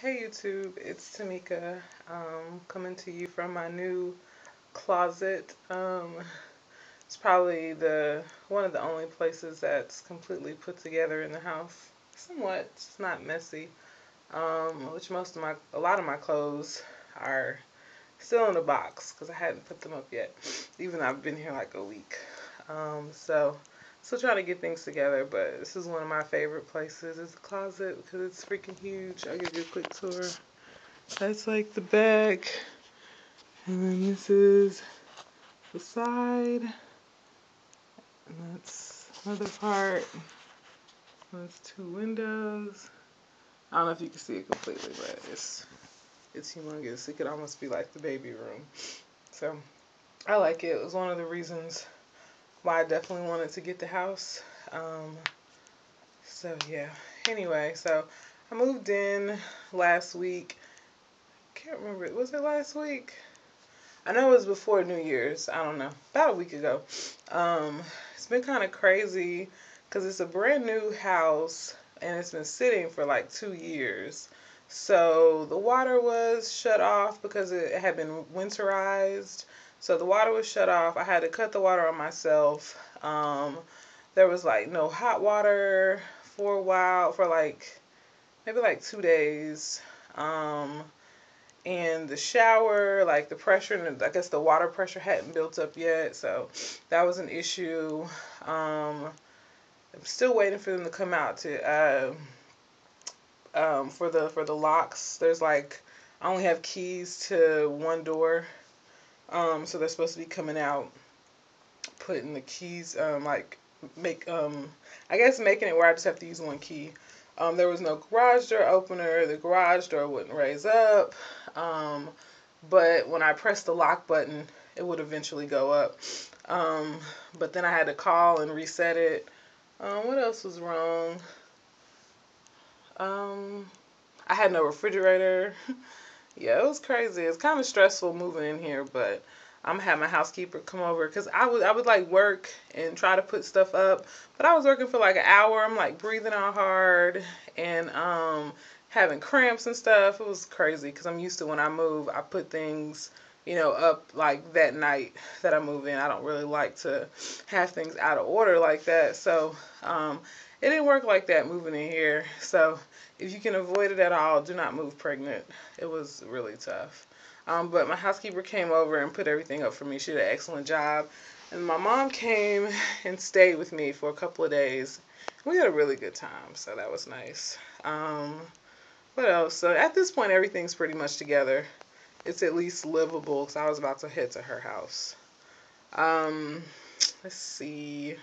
Hey YouTube, it's Tamika, coming to you from my new closet. It's probably one of the only places that's completely put together in the house. Somewhat, it's not messy. Which a lot of my clothes are still in a box because I hadn't put them up yet, even though I've been here like a week. So still trying to get things together, but this is one of my favorite places. It's the closet because it's freaking huge. I'll give you a quick tour. That's like the back, and then this is the side, and that's another part. There's two windows. I don't know if you can see it completely, but it's humongous. It could almost be like the baby room. So I like it. It was one of the reasons why I definitely wanted to get the house. So yeah. Anyway, so I moved in last week. Can't remember. Was it last week? I know it was before New Year's. I don't know. About a week ago. It's been kind of crazy because it's a brand new house and it's been sitting for like 2 years. So the water was shut off because it had been winterized. So the water was shut off. I had to cut the water on myself. There was like no hot water for a while, for like maybe like 2 days. And the shower, like the pressure, and I guess the water pressure hadn't built up yet, so that was an issue. I'm still waiting for them to come out to for the locks. There's like I only have keys to one door, so they're supposed to be coming out, putting the keys like make I guess making it where I just have to use one key. There was no garage door opener. The garage door wouldn't raise up. But when I pressed the lock button, it would eventually go up. But then I had to call and reset it. What else was wrong? I had no refrigerator. Yeah, it was crazy. It's kind of stressful moving in here, but I'm gonna have my housekeeper come over because I would like work and try to put stuff up, but I was working for like an hour. I'm like breathing out hard and having cramps and stuff. It was crazy because I'm used to when I move, I put things up like that night that I move in. I don't really like to have things out of order like that, so it didn't work like that moving in here. So if you can avoid it at all, do not move pregnant. It was really tough. But my housekeeper came over and put everything up for me. She did an excellent job. And my mom came and stayed with me for a couple of days. We had a really good time, so that was nice. What else? So at this point, everything's pretty much together. It's at least livable because I was about to head to her house. Let's see.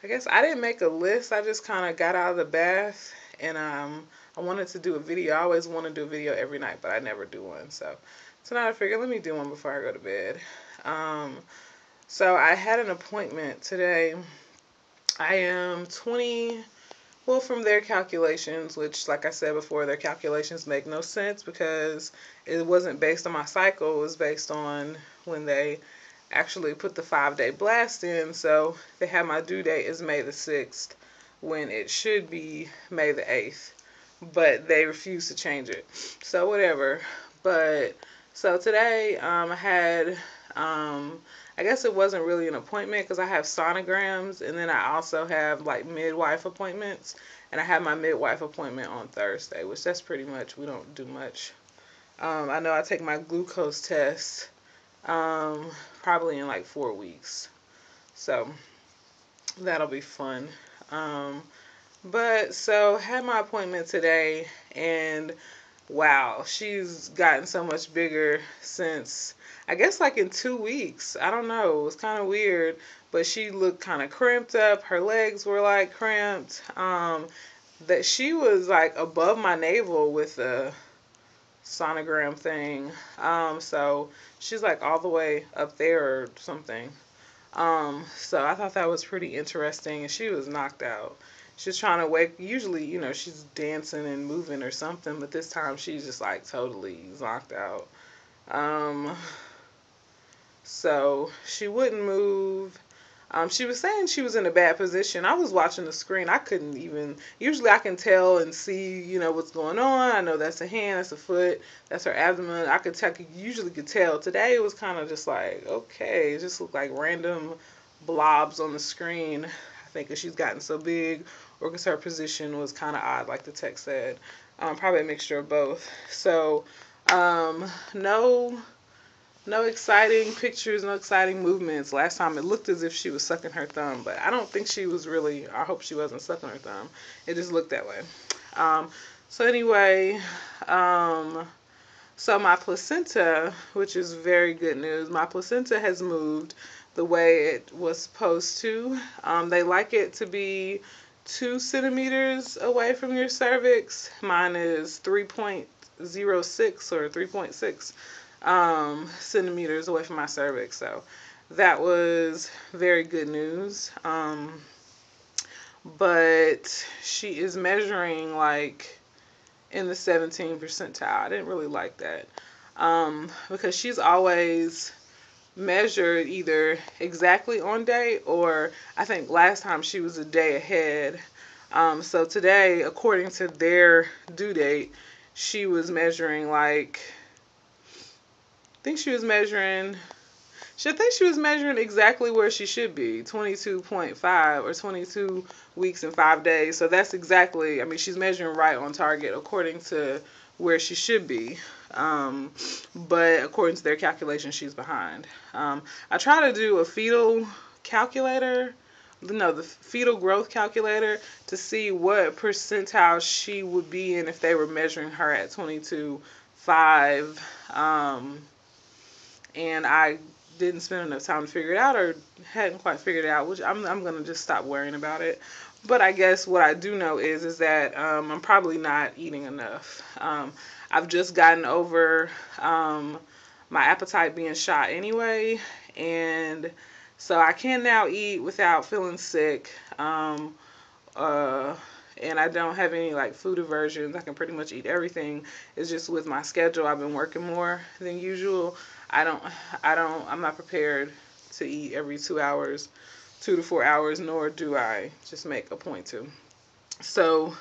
I guess I didn't make a list. I just kind of got out of the bath and I wanted to do a video. I always want to do a video every night, but I never do one. So tonight I figured let me do one before I go to bed. So I had an appointment today. I am 20, well, from their calculations, which like I said before, their calculations make no sense because it wasn't based on my cycle. It was based on when they actually put the 5-day blast in. So they have my due date is May the 6th when it should be May the 8th, but they refuse to change it. So whatever. But so today I had I guess it wasn't really an appointment because I have sonograms and then I also have like midwife appointments, and I have my midwife appointment on Thursday, which that's pretty much, we don't do much. I know I take my glucose test probably in like 4 weeks. So that'll be fun. But so had my appointment today and wow, she's gotten so much bigger since, I guess like in 2 weeks. I don't know. It was kind of weird, but she looked kind of cramped up. Her legs were like cramped. That she was like above my navel with the sonogram thing. So she's like all the way up there or something. So I thought that was pretty interesting, and she was knocked out. She's trying to wake, usually, she's dancing and moving or something, but this time she's just like totally knocked out. So she wouldn't move. She was saying she was in a bad position. I was watching the screen. I couldn't even. Usually I can tell and see, what's going on. I know that's a hand, that's a foot, that's her abdomen. I could tell. Usually could tell. Today it was kind of just like, okay, it just looked like random blobs on the screen. I think because she's gotten so big, or because her position was kind of odd, like the text said. Probably a mixture of both. So, no. No exciting pictures, no exciting movements. Last time it looked as if she was sucking her thumb, but I don't think she was really, I hope she wasn't sucking her thumb. It just looked that way. So anyway, so my placenta, which is very good news, my placenta has moved the way it was supposed to. They like it to be 2 centimeters away from your cervix. Mine is 3.06 or 3.6 centimeters away from my cervix. So that was very good news. But she is measuring like in the 17th percentile. I didn't really like that. Because she's always measured either exactly on date, or I think last time she was a day ahead. So today, according to their due date, she was measuring like, I think she was measuring exactly where she should be, 22.5 or 22 weeks and 5 days. So that's exactly, I mean, she's measuring right on target according to where she should be. But according to their calculation, she's behind. I try to do a fetal calculator, the fetal growth calculator, to see what percentile she would be in if they were measuring her at 22.5. And I didn't spend enough time to figure it out, or hadn't quite figured it out, which I'm going to just stop worrying about it. But I guess what I do know is that I'm probably not eating enough. I've just gotten over my appetite being shot anyway, and so I can now eat without feeling sick. And I don't have any like food aversions. I can pretty much eat everything. It's just with my schedule, I've been working more than usual. I'm not prepared to eat every 2 hours, 2 to 4 hours, nor do I just make a point to. So,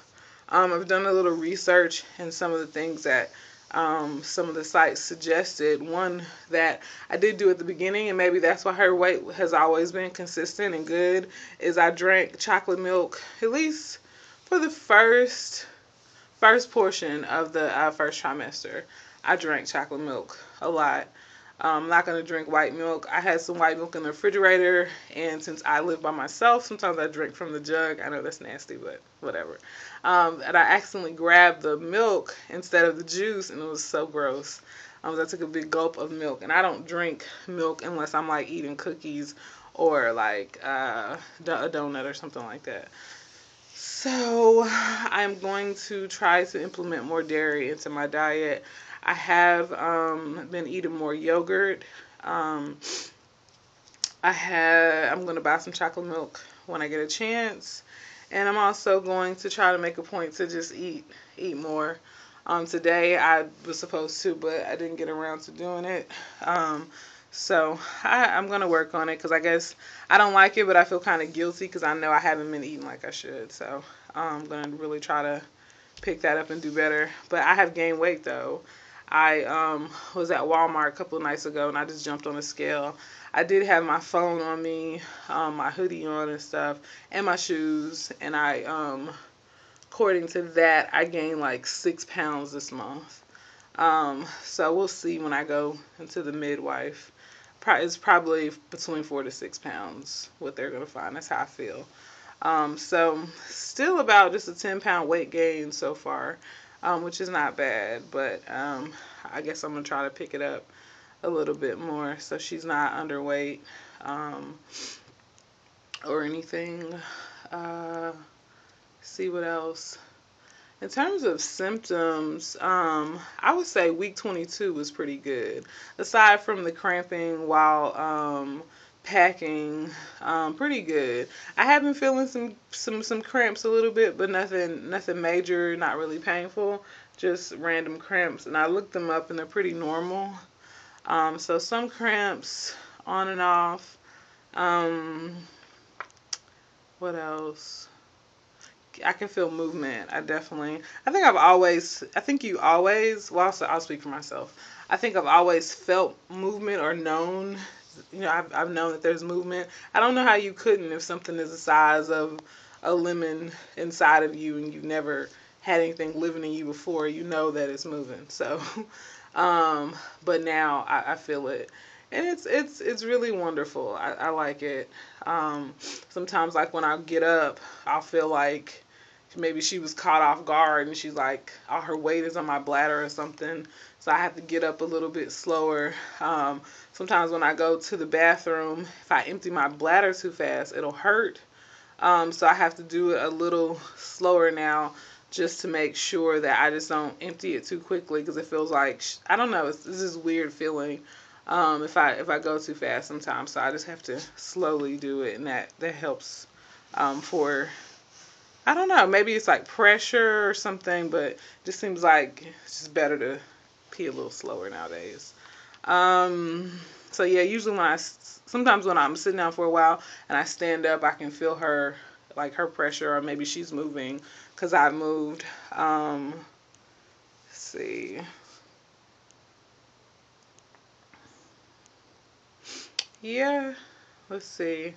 I've done a little research, and some of the things that some of the sites suggested. One that I did do at the beginning, and maybe that's why her weight has always been consistent and good, is I drank chocolate milk at least for the first portion of the first trimester. I drank chocolate milk a lot. I'm not going to drink white milk. I had some white milk in the refrigerator, and since I live by myself, sometimes I drink from the jug. I know that's nasty, but whatever. And I accidentally grabbed the milk instead of the juice, and it was so gross. I took a big gulp of milk, and I don't drink milk unless I'm like eating cookies or like a donut or something like that. So I'm going to try to implement more dairy into my diet. I have been eating more yogurt. I'm going to buy some chocolate milk when I get a chance. And I'm also going to try to make a point to just eat more. Today I was supposed to, but I didn't get around to doing it. So I'm going to work on it, because I guess I don't like it, but I feel kind of guilty because I know I haven't been eating like I should. So I'm going to really try to pick that up and do better. But I have gained weight though. I was at Walmart a couple of nights ago, and I just jumped on a scale. I did have my phone on me, my hoodie on and stuff, and my shoes. And according to that, I gained like 6 pounds this month. So we'll see when I go into the midwife. It's probably between 4 to 6 pounds what they're going to find. That's how I feel. So still about just a 10-pound weight gain so far, which is not bad. But I guess I'm going to try to pick it up a little bit more so she's not underweight or anything. See what else. In terms of symptoms, I would say week 22 was pretty good. Aside from the cramping while packing, pretty good. I have been feeling some cramps a little bit, but nothing major, not really painful, just random cramps. And I looked them up, and they're pretty normal. So some cramps on and off. What else? I can feel movement. I think well, I'll speak for myself. I think I've always felt movement or known, I've known that there's movement. I don't know how you couldn't if something is the size of a lemon inside of you and you've never had anything living in you before, you know that it's moving. So, but now I feel it. And it's really wonderful. I like it. Sometimes like when I get up, I'll feel like maybe she was caught off guard and she's like, all her weight is on my bladder or something. So I have to get up a little bit slower. Sometimes when I go to the bathroom, if I empty my bladder too fast, it'll hurt. So I have to do it a little slower now just to make sure that I just don't empty it too quickly because it feels like, I don't know, it's this weird feeling if I go too fast sometimes. So I just have to slowly do it, and that helps for, I don't know, maybe it's like pressure or something, but it just seems like it's just better to pee a little slower nowadays. So yeah, usually sometimes when I'm sitting down for a while and I stand up, I can feel her, like her pressure, or maybe she's moving because I've moved. Let's see. Yeah, let's see.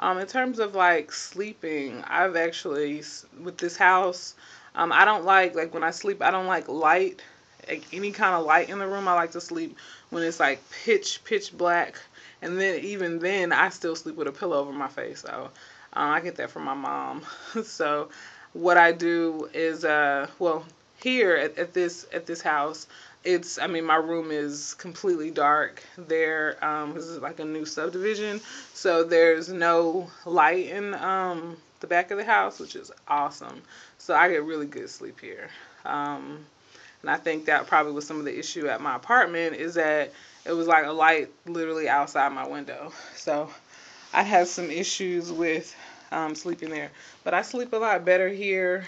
In terms of like sleeping, I've actually, with this house, I don't like when I sleep, I don't like light, like any kind of light in the room. I like to sleep when it's like pitch black. And then even then, I still sleep with a pillow over my face. So I get that from my mom. So what I do is, well, here at this house, I mean, my room is completely dark. This is like a new subdivision, so there's no light in the back of the house, which is awesome. So I get really good sleep here. And I think that probably was some of the issue at my apartment, is that it was like a light literally outside my window. So I had some issues with sleeping there, but I sleep a lot better here.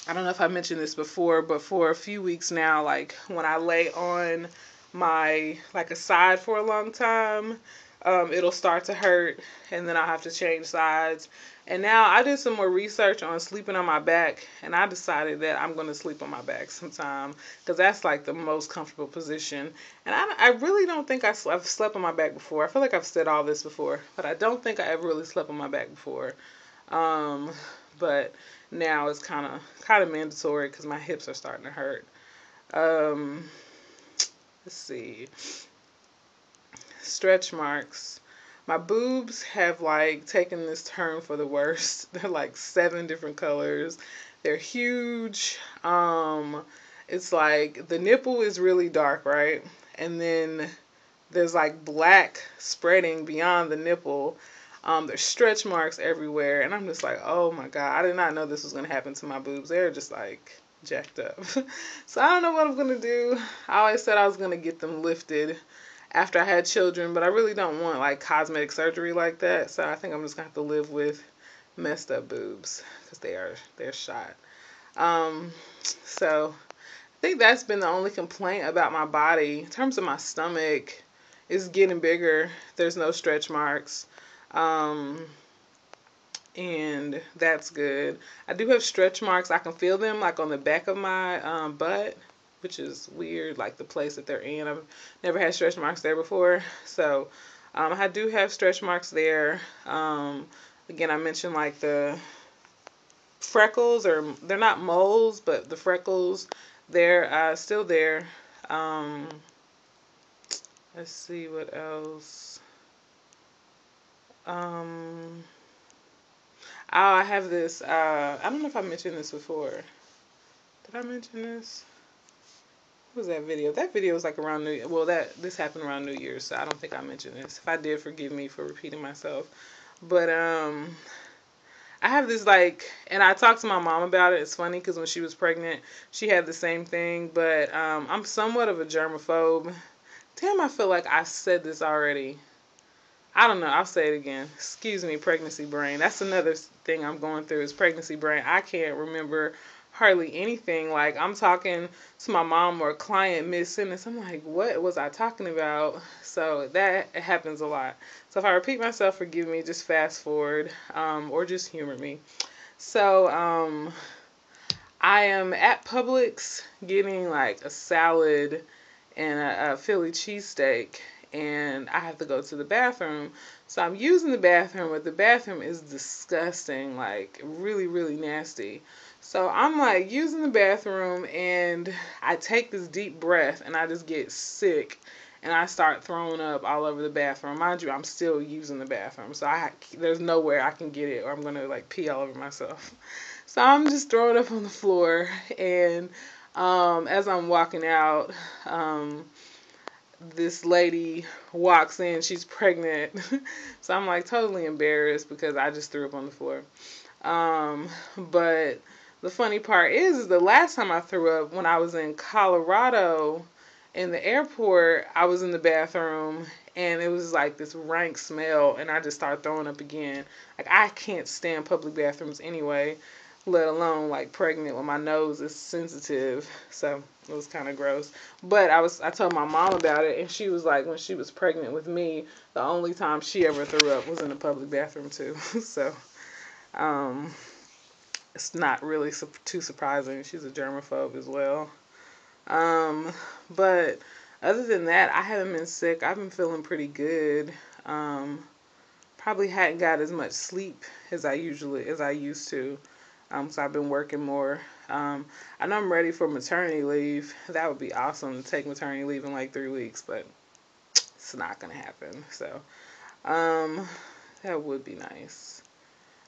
I don't know if I mentioned this before, but for a few weeks now, like when I lay on my, like a side for a long time, it'll start to hurt and then I'll have to change sides. And now I did some more research on sleeping on my back, and I decided that I'm going to sleep on my back sometime because that's like the most comfortable position. And I really don't think I've slept on my back before. I feel like I've said all this before, but I don't think I ever really slept on my back before. But now it's kind of mandatory because my hips are starting to hurt. Let's see. Stretch marks. My boobs have like taken this turn for the worst. They're like 7 different colors. They're huge. It's like the nipple is really dark, right? And then there's like black spreading beyond the nipple. There's stretch marks everywhere, and I'm just like, oh my god, I did not know this was gonna happen to my boobs. They're just like jacked up. So I don't know what I'm gonna do. I always said I was gonna get them lifted after I had children, but I really don't want like cosmetic surgery like that. So I think I'm just gonna have to live with messed up boobs because they're shot. So I think that's been the only complaint about my body. In terms of my stomach, it's getting bigger. There's no stretch marks. And that's good. I do have stretch marks. I can feel them like on the back of my butt, which is weird, like the place that they're in. I've never had stretch marks there before. So I do have stretch marks there. Again, I mentioned like the freckles, or they're not moles, but the freckles, they're still there. Let's see what else. Oh, I have this, I don't know if I mentioned this before. Did I mention this? What was that video? That video was like around New Year. Well, this happened around New Year's, so I don't think I mentioned this. If I did, forgive me for repeating myself. But, I have this like, and I talked to my mom about it. It's funny because when she was pregnant, she had the same thing. But I'm somewhat of a germaphobe. Damn, I feel like I said this already. I don't know. I'll say it again. Excuse me, pregnancy brain. That's another thing I'm going through is pregnancy brain. I can't remember hardly anything. Like, I'm talking to my mom or a client mid-sentence. I'm like, what was I talking about? So that happens a lot. So if I repeat myself, forgive me, just fast forward, or just humor me. So, I am at Publix getting like a salad and a Philly cheesesteak, and I have to go to the bathroom. So I'm using the bathroom, but the bathroom is disgusting, like really, really nasty. So I'm like using the bathroom, and I take this deep breath, and I just get sick, and I start throwing up all over the bathroom. Mind you, I'm still using the bathroom, so there's nowhere I can get it, or I'm gonna like pee all over myself. So I'm just throwing up on the floor, and as I'm walking out, um, this lady walks in. She's pregnant, so I'm like totally embarrassed because I just threw up on the floor. But the funny part is the last time I threw up, when I was in Colorado in the airport, I was in the bathroom, and it was like this rank smell, and I just started throwing up again. Like, I can't stand public bathrooms anyway, let alone like pregnant when my nose is sensitive. So it was kind of gross. But I told my mom about it, and she was like, when she was pregnant with me, the only time she ever threw up was in a public bathroom too. So um, it's not really too surprising. She's a germaphobe as well. Um, but other than that, I haven't been sick. I've been feeling pretty good. Probably hadn't got as much sleep as I used to. So I've been working more. I know I'm ready for maternity leave. That would be awesome to take maternity leave in like 3 weeks, but it's not gonna happen. So um, that would be nice.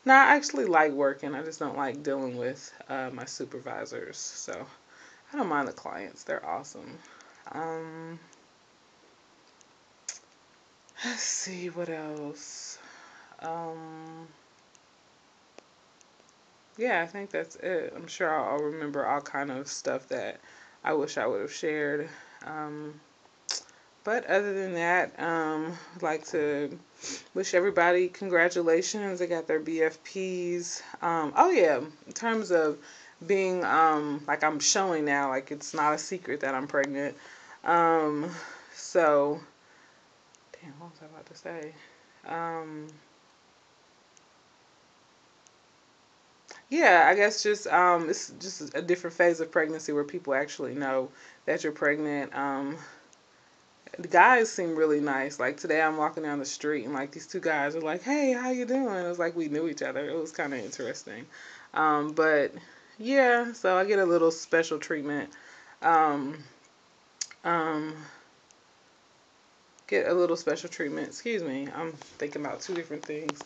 No, I actually like working. I just don't like dealing with my supervisors. So I don't mind the clients. They're awesome. Um, let's see what else. Um, yeah, I think that's it. I'm sure I'll remember all kind of stuff that I wish I would have shared. Um, but other than that, I'd like to wish everybody congratulations. They got their BFPs. Oh yeah, in terms of being like I'm showing now, like it's not a secret that I'm pregnant. Um, so, damn, what was I about to say? Um, Yeah, I guess just it's just a different phase of pregnancy where people actually know that you're pregnant. The guys seem really nice. Like today, I'm walking down the street, and like these two guys are like, "Hey, how you doing?" It was like we knew each other. It was kind of interesting. But yeah, so I get a little special treatment. Um, um, get a little special treatment. Excuse me, I'm thinking about two different things.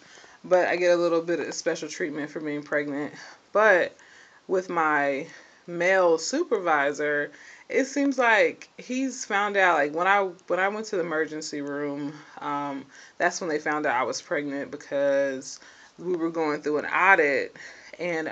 But I get a little bit of special treatment for being pregnant. But with my male supervisor, it seems like he's found out, like when I went to the emergency room, that's when they found out I was pregnant because we were going through an audit, and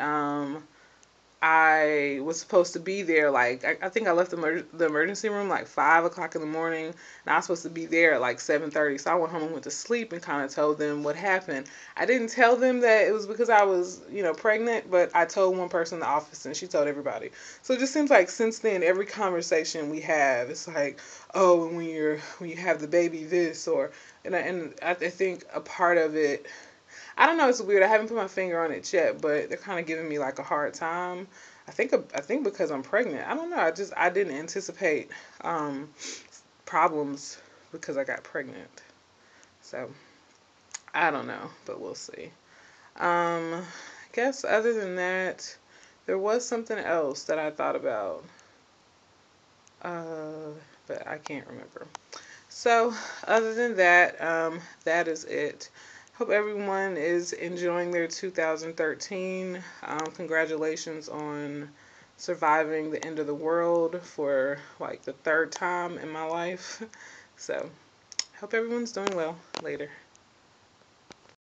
I was supposed to be there, like I think I left the emergency room like 5 o'clock in the morning, and I was supposed to be there at like 7:30. So I went home and went to sleep and kind of told them what happened. I didn't tell them that it was because I was, pregnant, but I told one person in the office, and she told everybody. So it just seems like since then, every conversation we have, it's like, oh, and when you have the baby, this, or and I think a part of it, I don't know. It's weird. I haven't put my finger on it yet, but they're kind of giving me like a hard time. I think because I'm pregnant. I don't know. I didn't anticipate um, problems because I got pregnant. So I don't know, but we'll see. I guess other than that, there was something else that I thought about, uh, but I can't remember. So, other than that, that is it. Hope everyone is enjoying their 2013. Congratulations on surviving the end of the world for like the third time in my life. So, hope everyone's doing well. Later.